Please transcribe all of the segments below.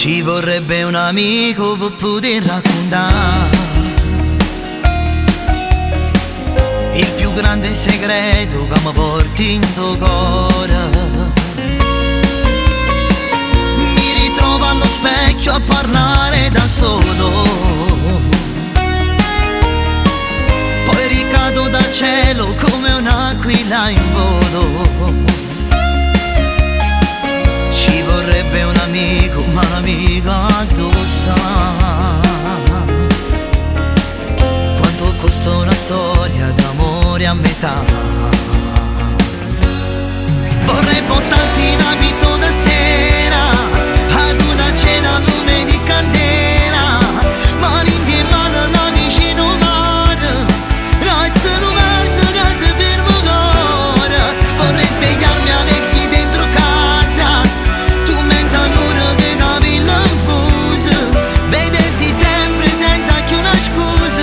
Ci vorrebbe un amico per poter raccontare il più grande segreto che mi porti in tuo cuore. Mi ritrovo allo specchio a parlare da solo, poi ricado dal cielo come un'aquila in volo. Ci vorrebbe un amico, ma l'amica dove sta? Quanto costa una storia d'amore a metà? Vorrei portarti in abito da sera ad una cena a lume di candela, mani in mano là vicino al mare, notte non casa che si ferma ancora. Vorrei svegliarmi a vecchi dentro casa, tu mezza un'ora che da villa infusa, vederti sempre senza più una scusa,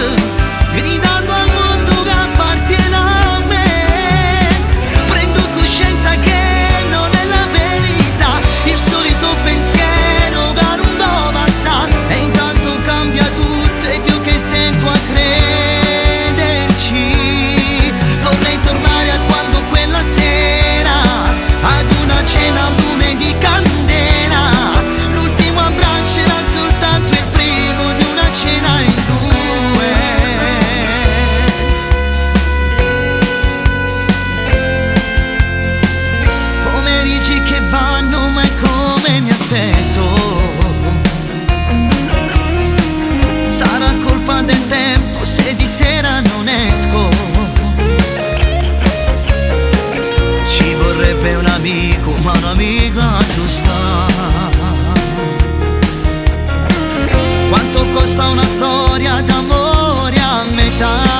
gridando al mondo che appartiene a me. Prendo coscienza che non è la verità, il solito pensiero che non può passare, e intanto cambia tutto ed io che stento a crederci. Vorrei tornare a quando quella sera ad una cena a lume di candela, l'ultimo abbraccio era soltanto il primo di una cena in due. Pomeriggi che vanno ma è come mi aspetto. Sarà colpa del tempo se di sera non esco. Ci vorrebbe un amico, ma un'amica tu sta? Quanto costa una storia d'amore a metà?